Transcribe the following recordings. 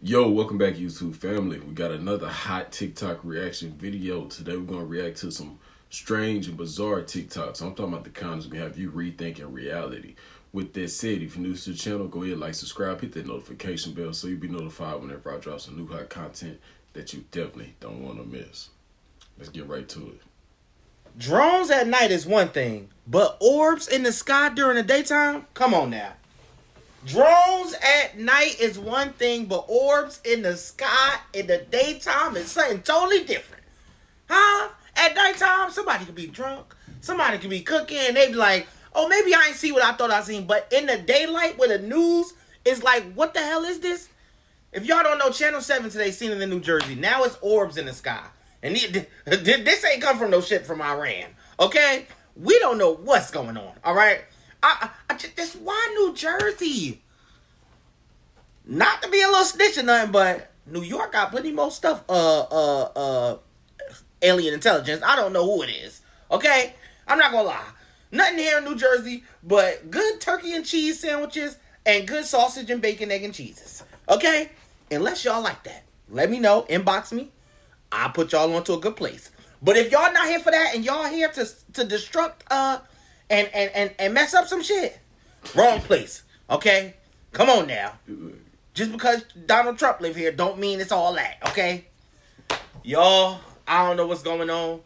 Yo, welcome back, YouTube family. We got another hot TikTok reaction video. Today we're going to react to some strange and bizarre TikToks. I'm talking about the kind that's going to have you rethinking reality. With that said, if you're new to the channel, go ahead, like, subscribe, hit that notification bell so you'll be notified whenever I drop some new hot content that you definitely don't want to miss. Let's get right to it. Drones at night is one thing, but orbs in the sky during the daytime? Come on now. Drones at night is one thing, but orbs in the sky in the daytime is something totally different. Huh? At nighttime, somebody could be drunk. Somebody could be cooking, and they be like, oh, maybe I ain't see what I thought I seen. But in the daylight where the news is like, what the hell is this? If y'all don't know, Channel 7 today seen it in New Jersey. Now it's orbs in the sky. And this ain't come from no shit from Iran. Okay? We don't know what's going on. All right? That's why New Jersey? Not to be a little snitch or nothing, but New York got plenty more stuff. Alien intelligence. I don't know who it is. Okay? I'm not gonna lie. Nothing here in New Jersey but good turkey and cheese sandwiches and good sausage and bacon, egg, and cheeses. Okay? Unless y'all like that. Let me know. Inbox me. I'll put y'all onto a good place. But if y'all not here for that and y'all here to destruct and mess up some shit, wrong place. Okay? Come on now. Just because Donald Trump live here don't mean it's all that, okay? Y'all, I don't know what's going on.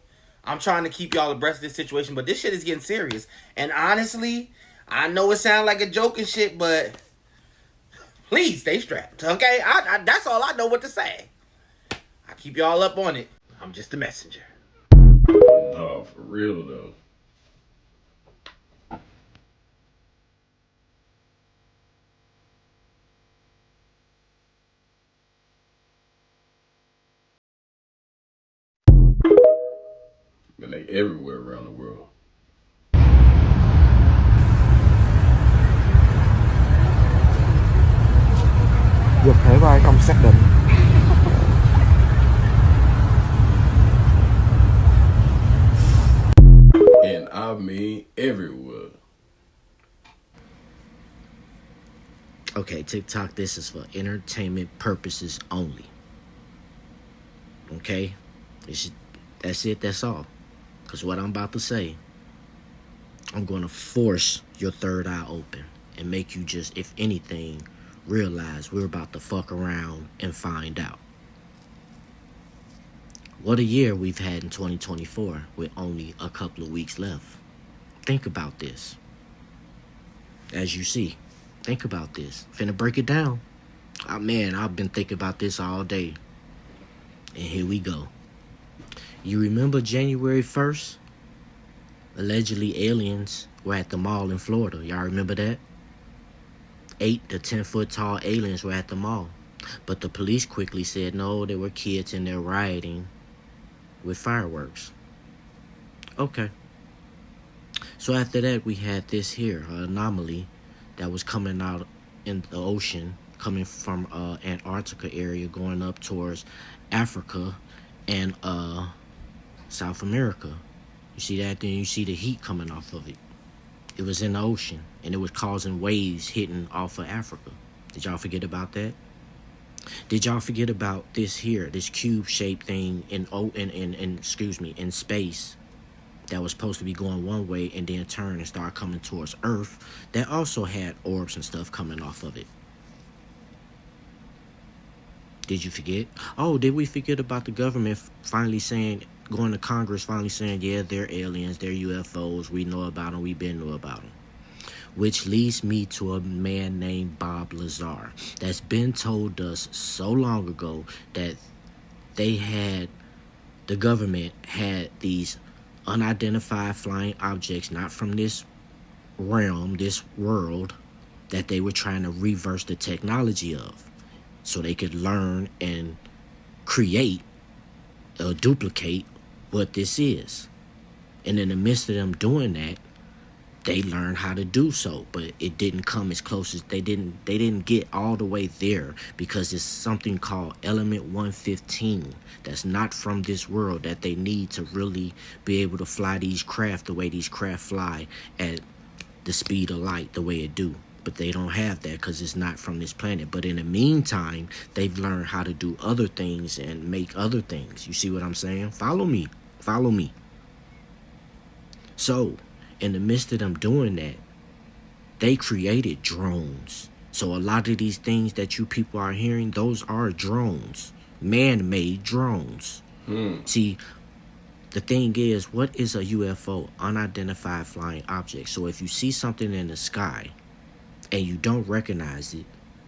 I'm trying to keep y'all abreast of this situation, but this shit is getting serious. And honestly, I know it sounds like a joke and shit, but please stay strapped, okay? That's all I know what to say. I keep y'all up on it. I'm just a messenger. Oh, for real though. And they everywhere around the world. Dịch thể vai không xác định. And I mean everywhere. Okay, TikTok, this is for entertainment purposes only. Okay? That's it, that's all. Because what I'm about to say, I'm going to force your third eye open and make you just, if anything, realize we're about to fuck around and find out. What a year we've had in 2024 with only a couple of weeks left. Think about this. As you see, think about this. Finna break it down. Oh, man, I've been thinking about this all day. And here we go. You remember January 1st? Allegedly aliens were at the mall in Florida. Y'all remember that? 8 to 10 foot tall aliens were at the mall. But the police quickly said no, they were kids and they're rioting with fireworks. Okay. So after that, we had this here, an anomaly that was coming out in the ocean, coming from Antarctica area, going up towards Africa and South America. You see that? Then you see the heat coming off of it. It was in the ocean, and it was causing waves hitting off of Africa. Did y'all forget about that? Did y'all forget about this here, this cube-shaped thing in space that was supposed to be going one way and then turn and start coming towards Earth? That also had orbs and stuff coming off of it. Did you forget? Oh, did we forget about the government finally saying, going to Congress, finally saying, yeah, they're aliens, they're UFOs, we know about them, we've been know about them. Which leads me to a man named Bob Lazar that's been told us so long ago that the government had these unidentified flying objects, not from this realm, this world, that they were trying to reverse the technology of so they could learn and create or duplicate what this is. And in the midst of them doing that, they learned how to do so, but it didn't come as close as they didn't get all the way there, because it's something called element 115 that's not from this world that they need to really be able to fly these craft the way these craft fly at the speed of light, the way it do. but they don't have that because it's not from this planet. But in the meantime, they've learned how to do other things and make other things. You see what I'm saying? Follow me. Follow me. So, in the midst of them doing that, they created drones. So a lot of these things that you people are hearing, those are drones. Man-made drones. See, the thing is, what is a UFO? Unidentified flying object. So if you see something in the sky and you don't recognize it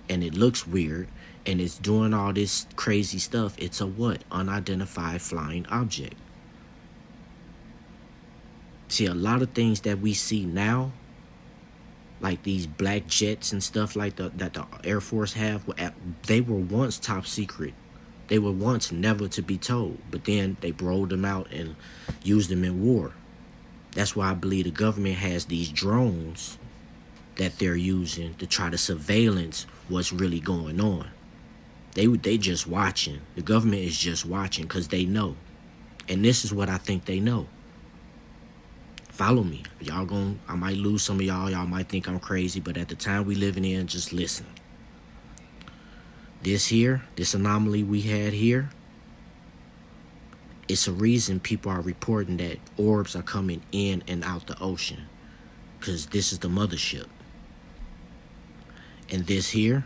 and it looks weird and it's doing all this crazy stuff, it's a what? Unidentified flying object. See, a lot of things that we see now, like these black jets and stuff like that the Air Force have, they were once top secret. They were once never to be told, but then they rolled them out and used them in war. That's why I believe the government has these drones that they're using to try to surveillance what's really going on. They just watching. The government is just watching because they know. And this is what I think they know. Follow me. I might lose some of y'all. Y'all might think I'm crazy, but at the time we living in, just listen. This anomaly we had here, it's a reason people are reporting that orbs are coming in and out the ocean, because this is the mothership. And this here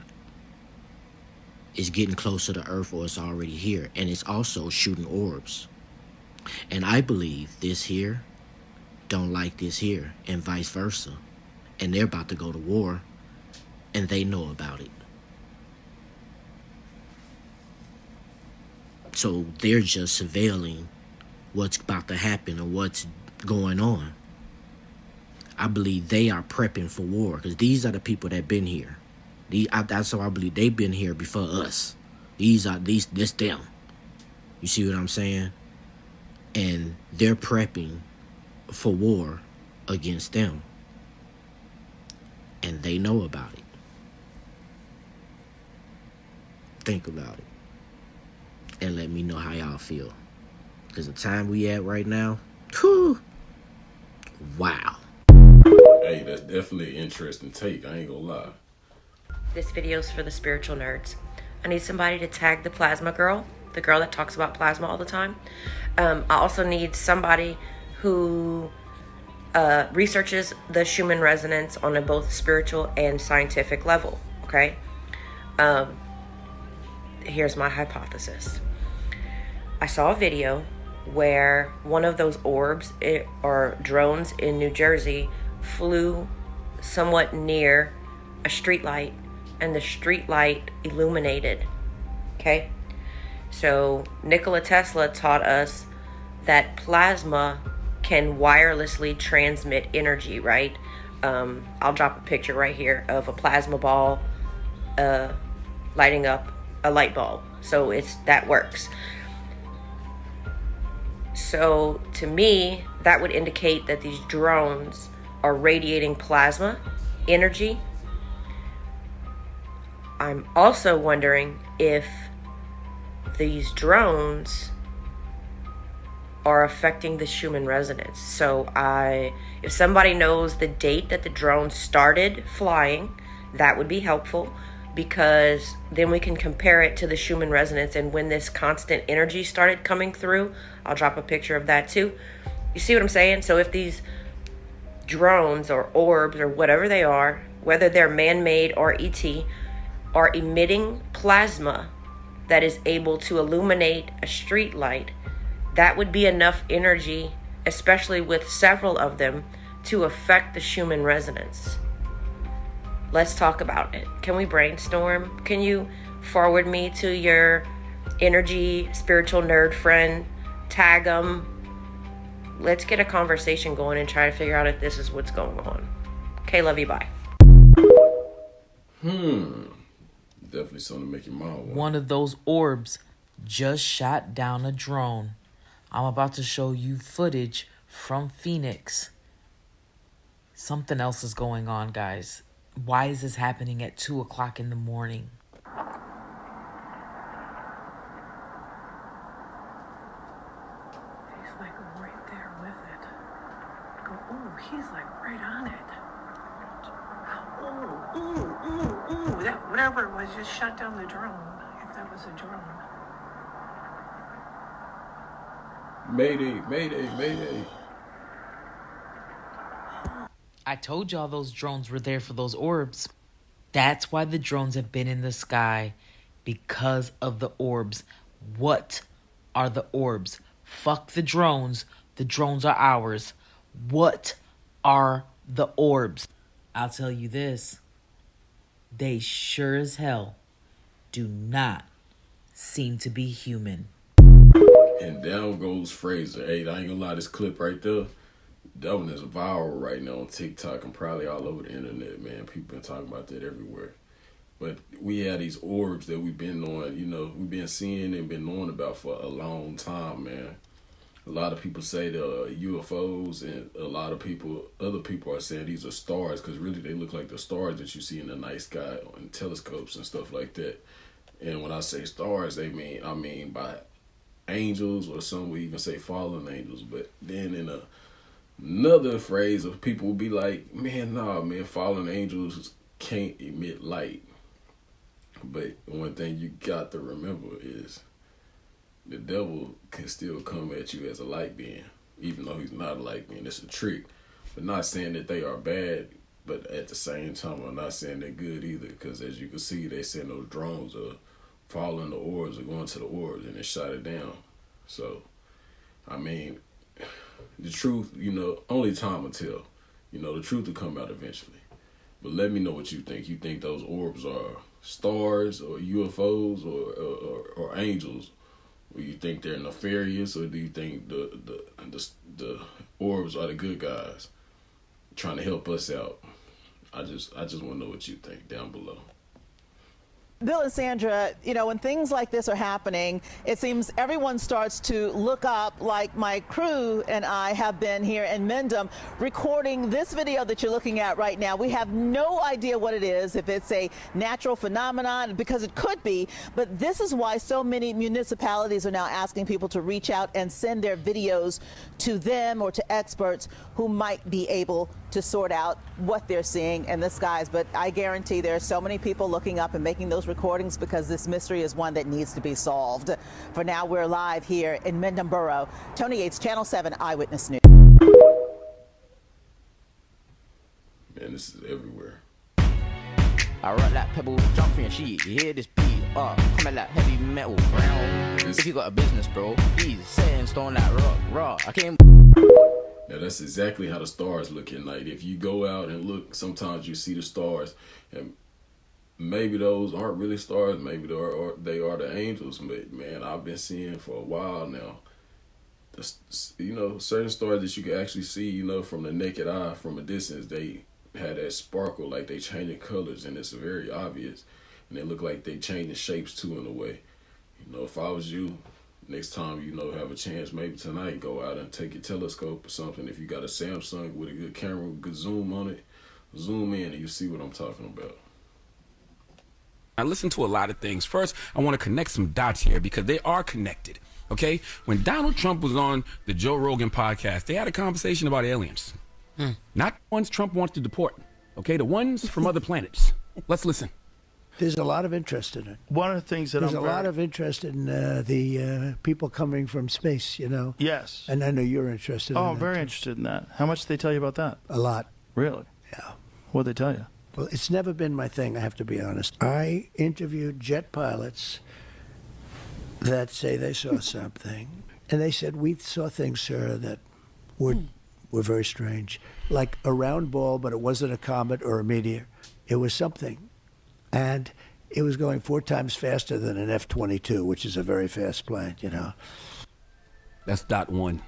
is getting closer to Earth, or it's already here, and it's also shooting orbs. And I believe this here don't like this here, and vice versa. And they're about to go to war, and they know about it. So they're just surveilling what's about to happen or what's going on. I believe they are prepping for war, because these are the people that been here. That's how I believe they've been here before us. This them. You see what I'm saying? And they're prepping for war against them. And they know about it. Think about it. And let me know how y'all feel. Because the time we at right now, whew, wow. Hey, that's definitely an interesting take. I ain't gonna lie. This video's for the spiritual nerds. I need somebody to tag the plasma girl, the girl that talks about plasma all the time. I also need somebody who researches the Schuman resonance on a both spiritual and scientific level, okay? Here's my hypothesis. I saw a video where one of those orbs or drones in New Jersey flew somewhat near a streetlight, and the streetlight illuminated. Okay? So Nikola Tesla taught us that plasma can wirelessly transmit energy, right? I'll drop a picture right here of a plasma ball lighting up a light bulb. So that works. So to me, that would indicate that these drones are radiating plasma energy. I'm also wondering if these drones are affecting the Schuman resonance. So if somebody knows the date that the drone started flying, that would be helpful, because then we can compare it to the Schuman resonance and when this constant energy started coming through. I'll drop a picture of that too. You see what I'm saying? So if these drones or orbs or whatever they are, whether they're man-made or ET, are emitting plasma that is able to illuminate a street light, that would be enough energy, especially with several of them, to affect the Schuman resonance. Let's talk about it. Can we brainstorm? Can you forward me to your energy spiritual nerd friend? Tag them. Let's get a conversation going and try to figure out if this is what's going on. Okay, love you, bye. Definitely something to make your mind want. One of those orbs just shot down a drone. I'm about to show you footage from Phoenix. Something else is going on, guys. Why is this happening at 2 o'clock in the morning? He's like right there with it. Oh, he's like right on it. Oh, ooh, that whatever it was, just shut down the drone, if that was a drone. Mayday, mayday, mayday. I told y'all those drones were there for those orbs. That's why the drones have been in the sky, because of the orbs. What are the orbs? Fuck the drones. The drones are ours. What are the orbs? I'll tell you this. They sure as hell do not seem to be human. And down goes Fraser. Hey, I ain't gonna lie, this clip right there, that one is viral right now on TikTok and probably all over the internet, man. People been talking about that everywhere. But we had these orbs that we've been on, you know, we've been seeing and been knowing about for a long time, man. A lot of people say the UFOs, and a lot of other people are saying these are stars, because really they look like the stars that you see in the night sky on telescopes and stuff like that. And when I say stars, I mean by angels, or some would even say fallen angels. But then in another phrase of people will be like, man, nah, man, fallen angels can't emit light. But one thing you got to remember is the devil can still come at you as a light being, even though he's not a light being. It's a trick. But not saying that they are bad, but at the same time, I'm not saying they're good either, because as you can see, they send those drones following the orbs or going to the orbs, and they shot it down. So, I mean, the truth, you know, only time will tell. You know, the truth will come out eventually. But let me know what you think. You think those orbs are stars or UFOs or angels? Or you think they're nefarious, or do you think the orbs are the good guys trying to help us out? I just want to know what you think down below. Bill and Sandra, you know, when things like this are happening, it seems everyone starts to look up, like my crew and I have been here in Mendham recording this video that you're looking at right now. We have no idea what it is, if it's a natural phenomenon, because it could be, but this is why so many municipalities are now asking people to reach out and send their videos to them or to experts who might be able to sort out what they're seeing in the skies. But I guarantee there are so many people looking up and making those recordings, because this mystery is one that needs to be solved. For now, we're live here in Mendham Borough. Tony Yates, Channel 7 Eyewitness News. Man, this is everywhere. I rock like pebble, jump in sheet. You hear this beat? Coming like heavy metal. If you got a business, bro, please set in stone like rock. I came. Now that's exactly how the stars look at night. If you go out and look, sometimes you see the stars, and maybe those aren't really stars, maybe they are the angels. But man, I've been seeing for a while now, you know, certain stars that you can actually see, you know, from the naked eye, from a distance, they had that sparkle, like they changing colors, and it's very obvious, and they look like they changing shapes too in a way. You know, if I was you, next time, you know, have a chance, maybe tonight, go out and take your telescope or something. If you got a Samsung with a good camera, good zoom on it, zoom in and you see what I'm talking about. I listen to a lot of things. First, I want to connect some dots here, because they are connected, okay? When Donald Trump was on the Joe Rogan podcast, they had a conversation about aliens. Not the ones Trump wants to deport, okay? The ones from other planets. Let's listen. There's a lot of interest in it. One of the things that there's a lot of interest in the people coming from space, you know. Yes. And I know you're interested in that. Oh, I'm very interested in that. How much did they tell you about that? A lot. Really? Yeah. What'd they tell you? Well, it's never been my thing, I have to be honest. I interviewed jet pilots that say they saw something. And they said, we saw things, sir, that were very strange. Like a round ball, but it wasn't a comet or a meteor. It was something. And it was going 4 times faster than an F-22, which is a very fast plane, you know. That's dot one.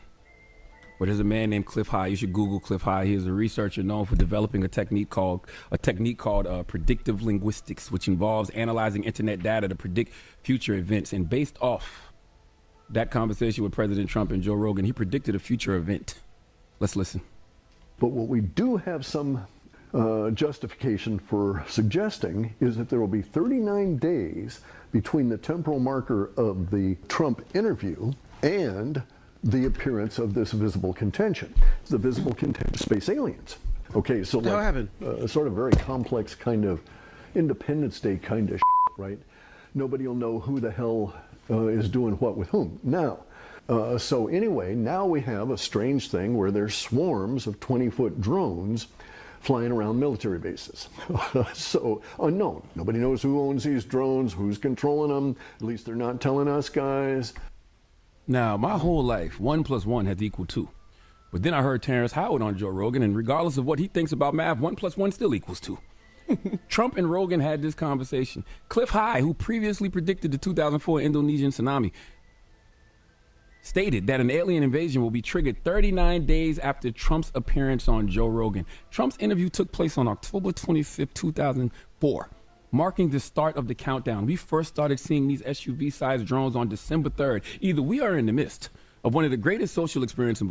But there's a man named Cliff High. You should Google Cliff High. He is a researcher known for developing a technique called predictive linguistics, which involves analyzing internet data to predict future events. And based off that conversation with President Trump and Joe Rogan, he predicted a future event. Let's listen. But what we do have some justification for suggesting is that there will be 39 days between the temporal marker of the Trump interview and the appearance of this visible contention. The visible contention, space aliens. Okay, so What happened? Sort of very complex kind of Independence Day kind of shit, right? Nobody will know who the hell is doing what with whom. Now, so anyway, now we have a strange thing where there's swarms of 20-foot drones flying around military bases. So unknown. Nobody knows who owns these drones, who's controlling them. At least they're not telling us guys. Now, my whole life, 1 + 1 has equaled 2. But then I heard Terrence Howard on Joe Rogan, and regardless of what he thinks about math, 1 + 1 still equals 2. Trump and Rogan had this conversation. Cliff High, who previously predicted the 2004 Indonesian tsunami, stated that an alien invasion will be triggered 39 days after Trump's appearance on Joe Rogan. Trump's interview took place on October 25th, 2004, marking the start of the countdown. We first started seeing these SUV-sized drones on December 3rd. Either we are in the midst of one of the greatest social experiments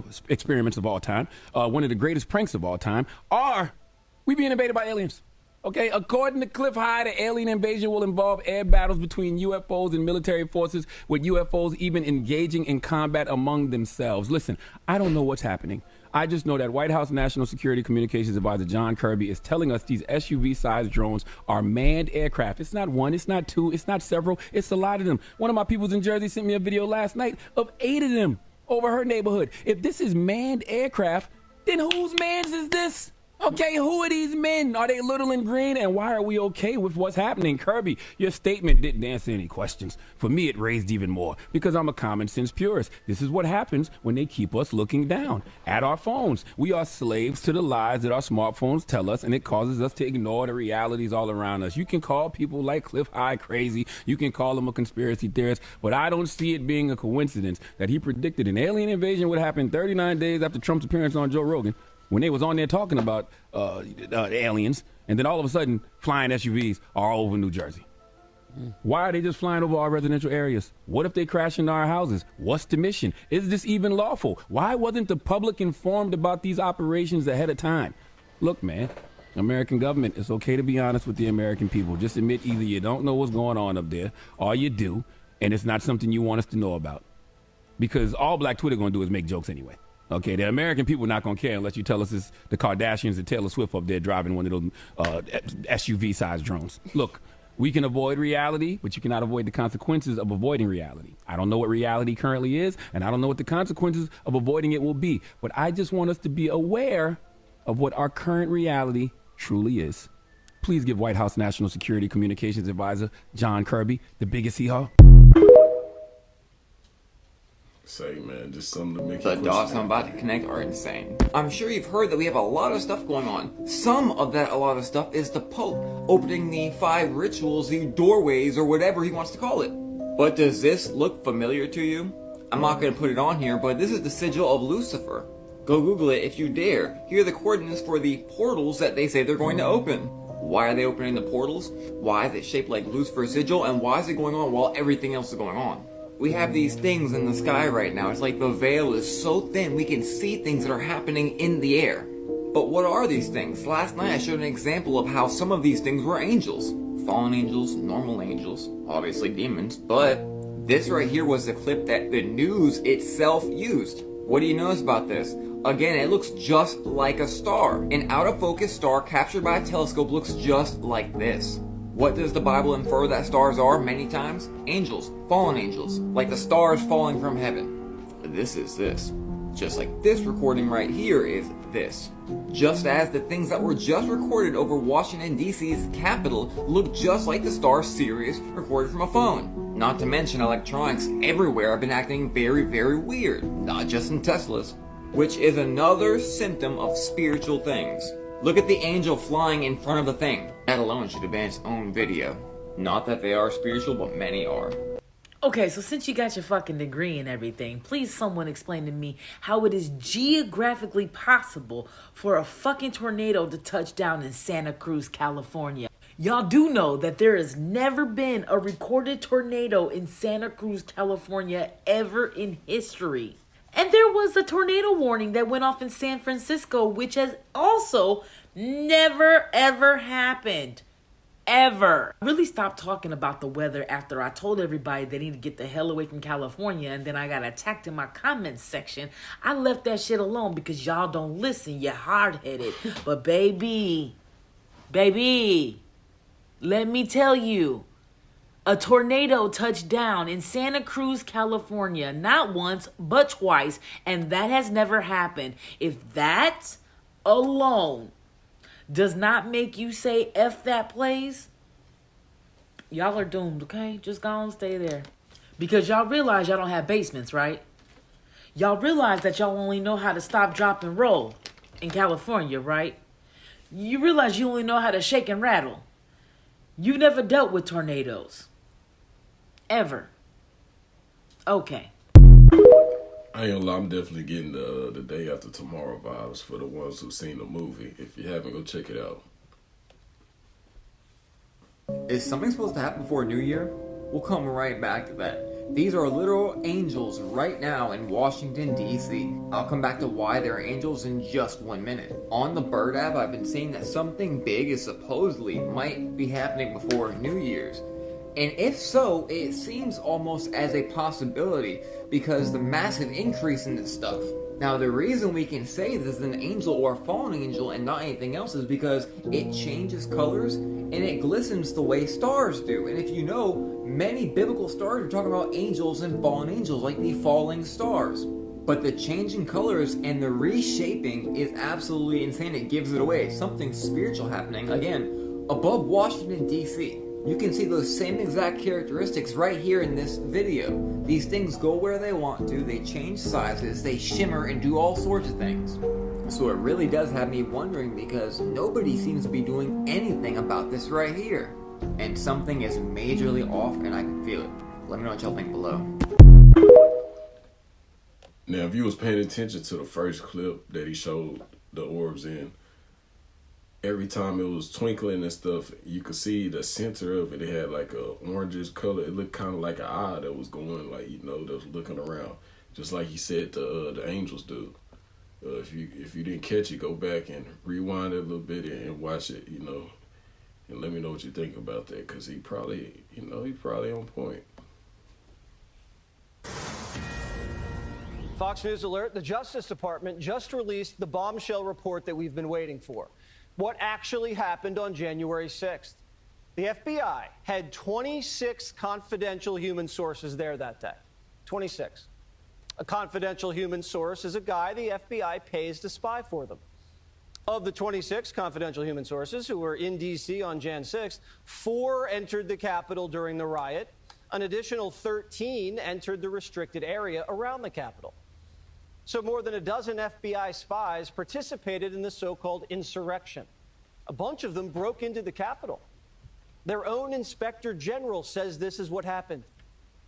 of all time, one of the greatest pranks of all time, or we being invaded by aliens. Okay, according to Cliff High, the alien invasion will involve air battles between UFOs and military forces, with UFOs even engaging in combat among themselves. Listen, I don't know what's happening. I just know that White House National Security Communications Advisor John Kirby is telling us these SUV-sized drones are manned aircraft. It's not one, it's not two, it's not several, it's a lot of them. One of my peoples in Jersey sent me a video last night of 8 of them over her neighborhood. If this is manned aircraft, then whose mans is this? Okay, who are these men? Are they little and green? And why are we okay with what's happening? Kirby, your statement didn't answer any questions. For me, it raised even more, because I'm a common sense purist. This is what happens when they keep us looking down at our phones. We are slaves to the lies that our smartphones tell us, and it causes us to ignore the realities all around us. You can call people like Cliff High crazy. You can call them a conspiracy theorist, but I don't see it being a coincidence that he predicted an alien invasion would happen 39 days after Trump's appearance on Joe Rogan, when they was on there talking about aliens, and then all of a sudden, flying SUVs are all over New Jersey. Why are they just flying over our residential areas? What if they crash into our houses? What's the mission? Is this even lawful? Why wasn't the public informed about these operations ahead of time? Look, man, American government, it's okay to be honest with the American people. Just admit either you don't know what's going on up there, or you do, and it's not something you want us to know about. Because all Black Twitter gonna do is make jokes anyway. Okay, the American people are not going to care unless you tell us it's the Kardashians and Taylor Swift up there driving one of those SUV-sized drones. Look, we can avoid reality, but you cannot avoid the consequences of avoiding reality. I don't know what reality currently is, and I don't know what the consequences of avoiding it will be. But I just want us to be aware of what our current reality truly is. Please give White House National Security Communications Advisor John Kirby the biggest hee-haw. Say, man, just something to make The dots I'm about to connect are insane. I'm sure you've heard that we have a lot of stuff going on. Some of that a lot of stuff is the Pope opening the 5 rituals, the doorways, or whatever he wants to call it. But does this look familiar to you? I'm not going to put it on here, but this is the sigil of Lucifer. Go Google it if you dare. Here are the coordinates for the portals that they say they're going to open. Why are they opening the portals? Why is it shaped like Lucifer's sigil? And why is it going on while everything else is going on? We have these things in the sky right now. It's like the veil is so thin we can see things that are happening in the air. But what are these things? Last night I showed an example of how some of these things were angels. Fallen angels, normal angels, obviously demons. But this right here was the clip that the news itself used. What do you notice about this? Again, it looks just like a star. An out-of-focus star captured by a telescope looks just like this. What does the Bible infer that stars are many times? Angels, fallen angels, like the stars falling from heaven. This is this. Just like this recording right here is this. Just as the things that were just recorded over Washington, D.C.'s Capitol look just like the stars Sirius recorded from a phone. Not to mention electronics everywhere have been acting very, very weird, not just in Teslas, which is another symptom of spiritual things. Look at the angel flying in front of the thing. That alone should have been its own video. Not that they are spiritual, but many are. Okay, so since you got your fucking degree and everything, please someone explain to me how it is geographically possible for a fucking tornado to touch down in Santa Cruz, California. Y'all do know that there has never been a recorded tornado in Santa Cruz, California ever in history. And there was a tornado warning that went off in San Francisco, which has also never ever happened. Ever. I really stopped talking about the weather after I told everybody they need to get the hell away from California, and then I got attacked in my comments section. I left that shit alone because y'all don't listen. You're hard-headed. But baby, let me tell you, a tornado touched down in Santa Cruz, California, not once, but twice, and that has never happened. If that alone does not make you say F that place, y'all are doomed, okay? Just go and stay there. Because y'all realize y'all don't have basements, right? Y'all realize that y'all only know how to stop, drop, and roll in California, right? You realize you only know how to shake and rattle. You never dealt with tornadoes. Ever. Okay. I ain't gonna lie, I'm definitely getting the day after tomorrow vibes for the ones who've seen the movie. If you haven't, go check it out. Is something supposed to happen before New Year? We'll come right back to that. These are literal angels right now in Washington, D.C. I'll come back to why they're angels in just 1 minute. On the Bird app, I've been seeing that something big is supposedly might be happening before New Year's. And if so, it seems almost as a possibility because the massive increase in this stuff. Now, the reason we can say this is an angel or a fallen angel and not anything else is because it changes colors and it glistens the way stars do. And if you know, many biblical stars are talking about angels and fallen angels, like the falling stars. But the changing colors and the reshaping is absolutely insane. It gives it away. It's something spiritual happening, again, above Washington, D.C. You can see those same exact characteristics right here in this video. These things go where they want to, they change sizes, they shimmer and do all sorts of things. So it really does have me wondering because nobody seems to be doing anything about this right here. And something is majorly off and I can feel it. Let me know what y'all think below. Now, if you was paying attention to the first clip that he showed the orbs in, every time it was twinkling and stuff, you could see the center of it. It had like a orangish color. It looked kind of like an eye that was going, like, you know, that was looking around, just like he said the angels do. If you didn't catch it, go back and rewind it a little bit and watch it, you know, and let me know what you think about that, because he probably, you know, he's probably on point. Fox News alert: the Justice Department just released the bombshell report that we've been waiting for. What actually happened on January 6th? The FBI had 26 confidential human sources there that day. 26. A confidential human source is a guy the FBI pays to spy for them. Of the 26 confidential human sources who were in D.C. on Jan 6th, 4 entered the Capitol during the riot. An additional 13 entered the restricted area around the Capitol. So more than a dozen FBI spies participated in the so-called insurrection. A bunch of them broke into the Capitol. Their own inspector general says this is what happened.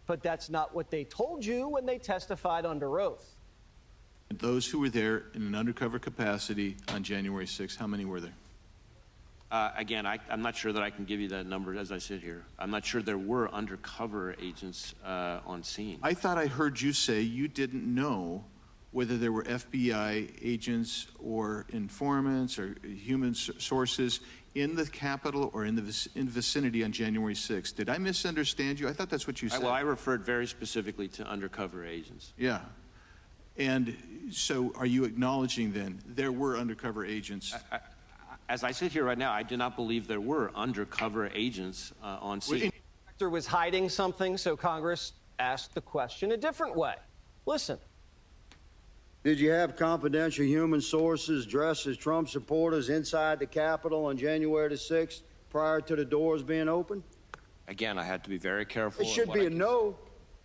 But that's not what they told you when they testified under oath. Those who were there in an undercover capacity on January 6th, how many were there? Again, I'm not sure that I can give you that number as I sit here. I'm not sure there were undercover agents on scene. I thought I heard you say you didn't know whether there were FBI agents or informants or human sources in the Capitol or in the vicinity on January 6th. Did I misunderstand you? I thought that's what you said. Well, I referred very specifically to undercover agents. Yeah. And so are you acknowledging then there were undercover agents? As I sit here right now, I do not believe there were undercover agents on scene. The inspector was hiding something, so Congress asked the question a different way. Listen. Did you have confidential human sources dressed as Trump supporters inside the Capitol on January the 6th prior to the doors being open? Again, I had to be very careful. It should be a no.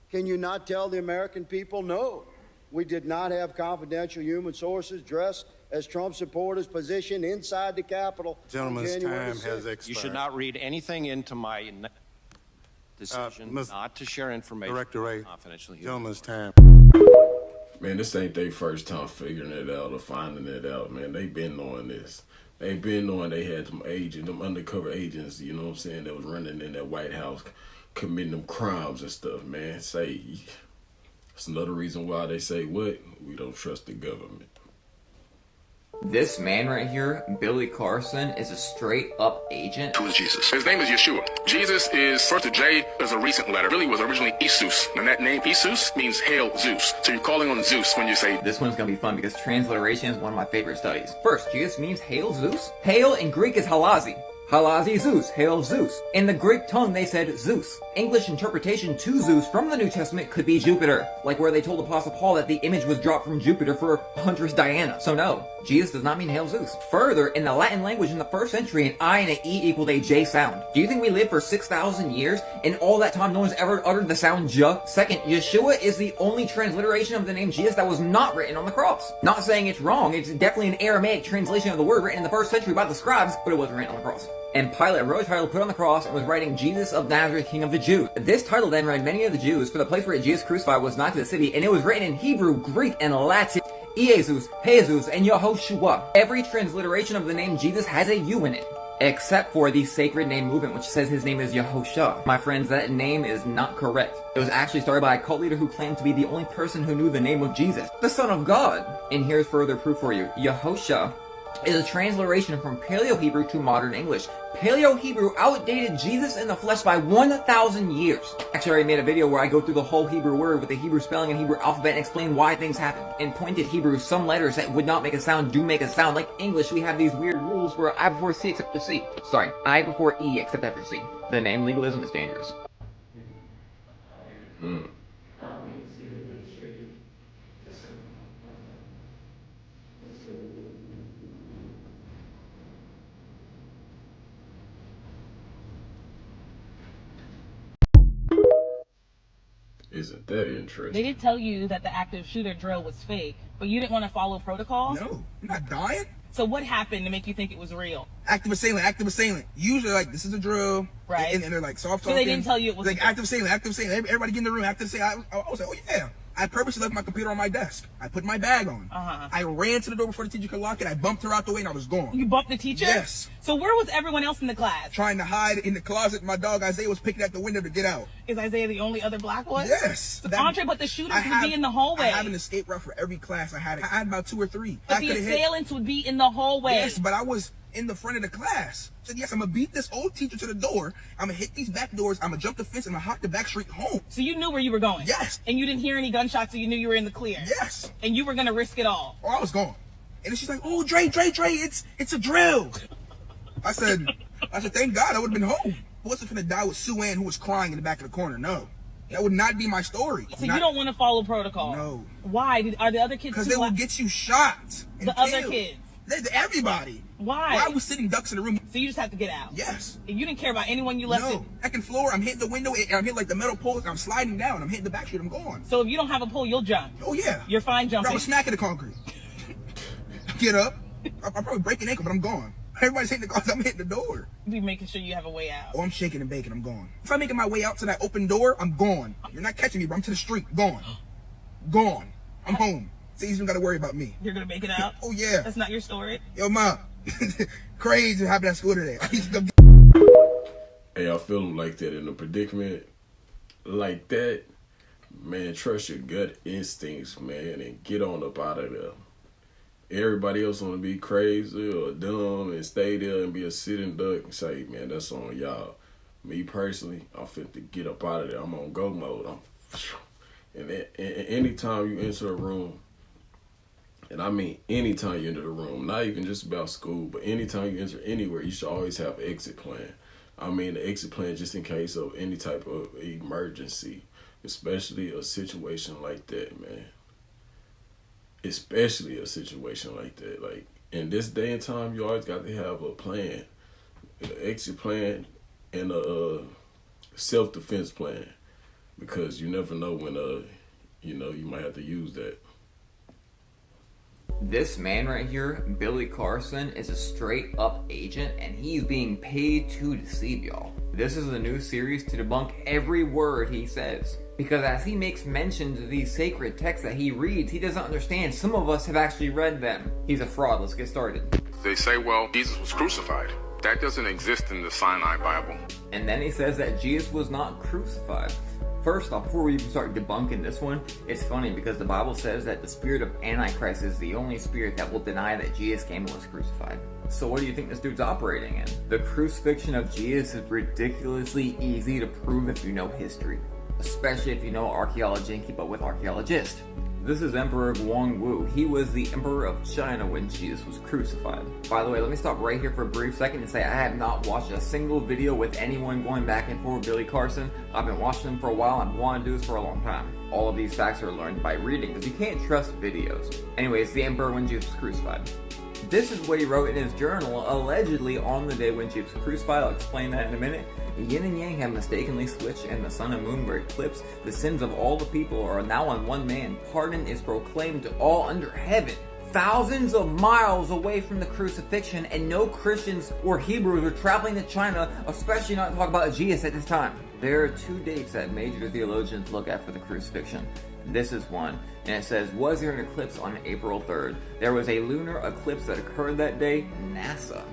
Can you not tell the American people no? We did not have confidential human sources dressed as Trump supporters positioned inside the Capitol. Gentleman's time has expired. You should not read anything into my decision not to share information. Director Ray, confidential human. Gentleman's time. Man, this ain't their first time figuring it out or finding it out, man. They been knowing this. They been knowing they had them undercover agents, you know what I'm saying, that was running in that White House committing them crimes and stuff, man. It's another reason why they say what? We don't trust the government. This man right here, Billy Carson, is a straight up agent. Who is Jesus? His name is Yeshua. Jesus is, first the J is a recent letter. Really was originally Isus. And that name Isus means hail Zeus. So you're calling on Zeus when you say. This one's gonna be fun because transliteration is one of my favorite studies. First, Jesus means hail Zeus. Hail in Greek is halazi. Halazi Zeus, hail Zeus. In the Greek tongue, they said Zeus. English interpretation to Zeus from the New Testament could be Jupiter, like where they told Apostle Paul that the image was dropped from Jupiter for Huntress Diana. So no, Jesus does not mean hail Zeus. Further, in the Latin language in the 1st century, an I and an E equaled a J sound. Do you think we lived for 6,000 years, and all that time no one's ever uttered the sound J? Second, Yeshua is the only transliteration of the name Jesus that was not written on the cross. Not saying it's wrong, it's definitely an Aramaic translation of the word written in the 1st century by the scribes, but it wasn't written on the cross. And Pilate wrote a title put on the cross and was writing Jesus of Nazareth, King of the Jews. This title then read many of the Jews, for the place where Jesus crucified was not to the city, and it was written in Hebrew, Greek, and Latin. Jesus, Jesus, and Yehoshua. Every transliteration of the name Jesus has a U in it, except for the sacred name movement, which says his name is Yahusha. My friends, that name is not correct. It was actually started by a cult leader who claimed to be the only person who knew the name of Jesus, the Son of God. And here's further proof for you. Yahusha is a transliteration from Paleo-Hebrew to modern English. Paleo-Hebrew outdated Jesus in the flesh by 1,000 years. Actually, I already made a video where I go through the whole Hebrew word with the Hebrew spelling and Hebrew alphabet and explain why things happen. In pointed Hebrew, some letters that would not make a sound do make a sound. Like English, we have these weird rules where I before C except for C. Sorry, I before E except after C. The name legalism is dangerous. Isn't that interesting? They did tell you that the active shooter drill was fake, but you didn't want to follow protocol? No, I'm not dying. So what happened to make you think it was real? Active assailant. Usually, like, this is a drill. Right. And they're like soft So talking. they didn't tell you it was like active assailant. Everybody get in the room. Active assailant. I was like, oh yeah. I purposely left my computer on my desk. I put my bag on. I ran to the door before the teacher could lock it. I bumped her out the way and I was gone. You bumped the teacher? Yes. So where was everyone else in the class? Trying to hide in the closet. My dog Isaiah was picking at the window to get out. Is Isaiah the only other black one? Yes. So Andre, but the shooters would be in the hallway. I have an escape route for every class. I had about 2 or 3. But the assailants would be in the hallway. Yes, but I was in the front of the class. I said, yes, I'm gonna beat this old teacher to the door. I'm gonna hit these back doors. I'm gonna jump the fence and I'm gonna hop the back street home. So you knew where you were going? Yes. And you didn't hear any gunshots, so you knew you were in the clear? Yes. And you were gonna risk it all? Oh, I was gone. And then she's like, oh, Dre, it's a drill. I said, thank God I would have been home. I wasn't finna die with Sue Ann who was crying in the back of the corner. No. That would not be my story. So you don't want to follow protocol? No. Why? Are the other kids? Because they will get you shot. The other kids? Everybody. Why? Why was sitting ducks in the room? So you just have to get out? Yes. And you didn't care about anyone you left? No. Second floor, I'm hitting the window, and I'm hitting like the metal poles, and I'm sliding down. I'm hitting the back street, I'm gone. So if you don't have a pole, you'll jump? Oh, yeah. You're fine jumping? I was smacking the concrete. Get up. I'm probably breaking ankle, but I'm gone. Everybody's hitting the cars, I'm hitting the door. Be making sure you have a way out. Oh, I'm shaking and baking, I'm gone. If I'm making my way out to that open door, I'm gone. You're not catching me, bro. I'm to the street, gone. Gone. I'm home. So you don't gotta worry about me. You're gonna make it out? Oh, yeah. That's not your story? Yo, Mom. Crazy what happened at school today. Hey, I feel like that in a predicament like that, man, trust your gut instincts, man, and get on up out of there. Everybody else want to be crazy or dumb and stay there and be a sitting duck and say, man, that's on y'all. Me personally, I'm fit to get up out of there. I'm on go mode. And anytime you enter a room, and I mean anytime you enter the room, not even just about school, but anytime you enter anywhere, you should always have an exit plan. I mean, the exit plan just in case of any type of emergency, especially a situation like that, man. Especially a situation like that. Like, in this day and time, you always got to have a plan, an exit plan, and a self-defense plan, because you never know when, you might have to use that. This man right here, Billy Carson, is a straight up agent, and he's being paid to deceive y'all. This is a new series to debunk every word he says, because as he makes mention to these sacred texts that he reads, he doesn't understand. Some of us have actually read them. He's a fraud. Let's get started. They say, well, Jesus was crucified. That doesn't exist in the Sinai Bible. And then he says that Jesus was not crucified. First off, before we even start debunking this one, it's funny because the Bible says that the spirit of Antichrist is the only spirit that will deny that Jesus came and was crucified. So what do you think this dude's operating in? The crucifixion of Jesus is ridiculously easy to prove if you know history, especially if you know archaeology and keep up with archaeologists. This is Emperor Guangwu. He was the emperor of China when Jesus was crucified. By the way, let me stop right here for a brief second and say I have not watched a single video with anyone going back and forth with Billy Carson. I've been watching them for a while and I've wanted to do this for a long time. All of these facts are learned by reading because you can't trust videos. Anyways, the emperor when Jesus was crucified. This is what he wrote in his journal, allegedly on the day when Jesus was crucified. I'll explain that in a minute. Yin and Yang have mistakenly switched, and the sun and moon were eclipsed. The sins of all the people are now on one man. Pardon is proclaimed to all under heaven. Thousands of miles away from the crucifixion, and no Christians or Hebrews were traveling to China, especially not to talk about Jesus at this time. There are two dates that major theologians look at for the crucifixion. This is one, and it says, was there an eclipse on April 3rd? There was a lunar eclipse that occurred that day. NASA,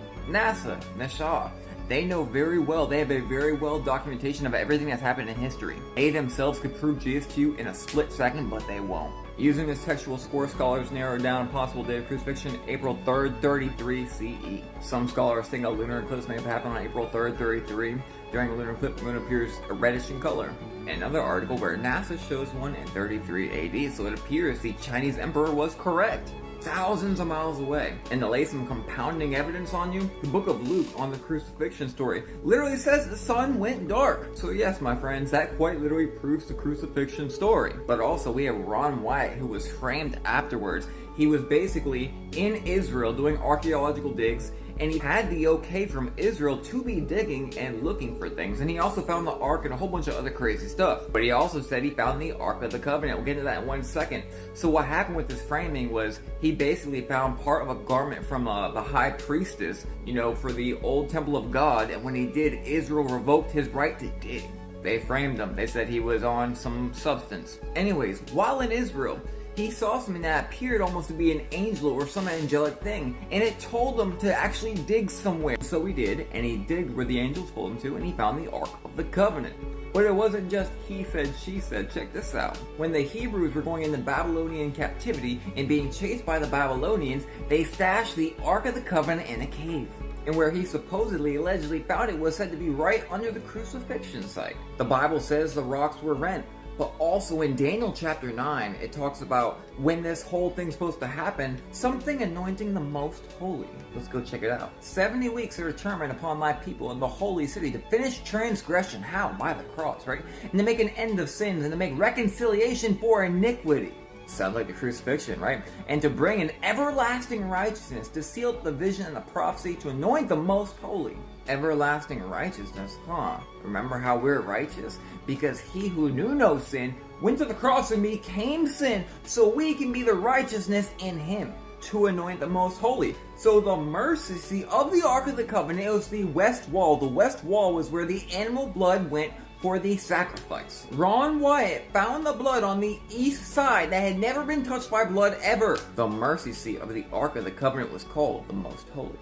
they know very well, they have a very well documentation of everything that's happened in history. They themselves could prove Jesus to you in a split second, but they won't. Using this textual score, scholars narrowed down a possible date of crucifixion, April 3rd, 33 CE. Some scholars think a lunar eclipse may have happened on April 3rd, 33. During a lunar eclipse, the moon appears reddish in color. Another article where NASA shows one in 33 AD, so it appears the Chinese emperor was correct. Thousands of miles away. And to lay some compounding evidence on you, the book of Luke on the crucifixion story literally says the sun went dark. So yes, my friends, that quite literally proves the crucifixion story. But also we have Ron Wyatt, who was framed afterwards. He was basically in Israel doing archaeological digs, and he had the okay from Israel to be digging and looking for things. And he also found the Ark and a whole bunch of other crazy stuff. But he also said he found the Ark of the Covenant. We'll get into that in 1 second. So what happened with this framing was he basically found part of a garment from the high priestess, you know, for the old temple of God. And when he did, Israel revoked his right to dig. They framed him. They said he was on some substance. Anyways, while in Israel, he saw something that appeared almost to be an angel or some angelic thing, and it told him to actually dig somewhere. So he did, and he digged where the angel told him to, and he found the Ark of the Covenant. But it wasn't just he said, she said. Check this out. When the Hebrews were going into Babylonian captivity and being chased by the Babylonians, they stashed the Ark of the Covenant in a cave. And where he supposedly, allegedly found it was said to be right under the crucifixion site. The Bible says the rocks were rent. But also in Daniel chapter 9, it talks about when this whole thing's supposed to happen, something anointing the most holy. Let's go check it out. 70 weeks are determined upon my people in the holy city to finish transgression. How? By the cross, right? And to make an end of sins and to make reconciliation for iniquity. Sounds like the crucifixion, right? And to bring an everlasting righteousness, to seal up the vision and the prophecy, to anoint the most holy. Everlasting righteousness, huh? Remember how we're righteous? Because he who knew no sin went to the cross and became sin, so we can be the righteousness in him, to anoint the most holy. So the mercy seat of the Ark of the Covenant was the west wall. The west wall was where the animal blood went for the sacrifice. Ron Wyatt found the blood on the east side that had never been touched by blood ever. The mercy seat of the Ark of the Covenant was called the Most Holy.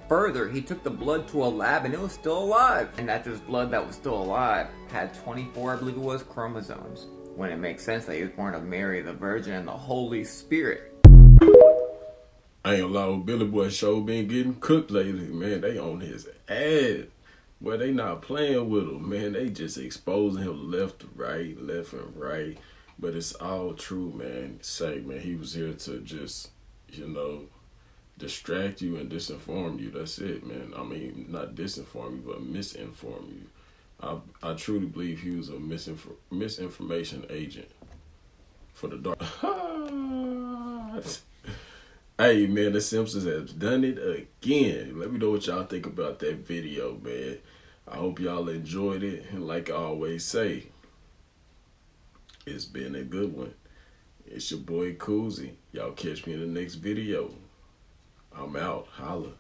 Further, he took the blood to a lab and it was still alive. And that this blood that was still alive had 24, I believe it was, chromosomes. When it makes sense that he was born of Mary, the Virgin, and the Holy Spirit. I ain't gonna lie, with Billy Boy show been getting cooked lately, man. They on his ass. Well, they not playing with him, man. They just exposing him left and right. But it's all true, man. Say, man, he was here to just, you know, distract you and disinform you. That's it, man. I mean, not disinform you, but misinform you. I truly believe he was a misinformation agent for the dark. Hey, man, the Simpsons have done it again. Let me know what y'all think about that video, man. I hope y'all enjoyed it. And like I always say, it's been a good one. It's your boy Coozie. Y'all catch me in the next video. I'm out. Holla.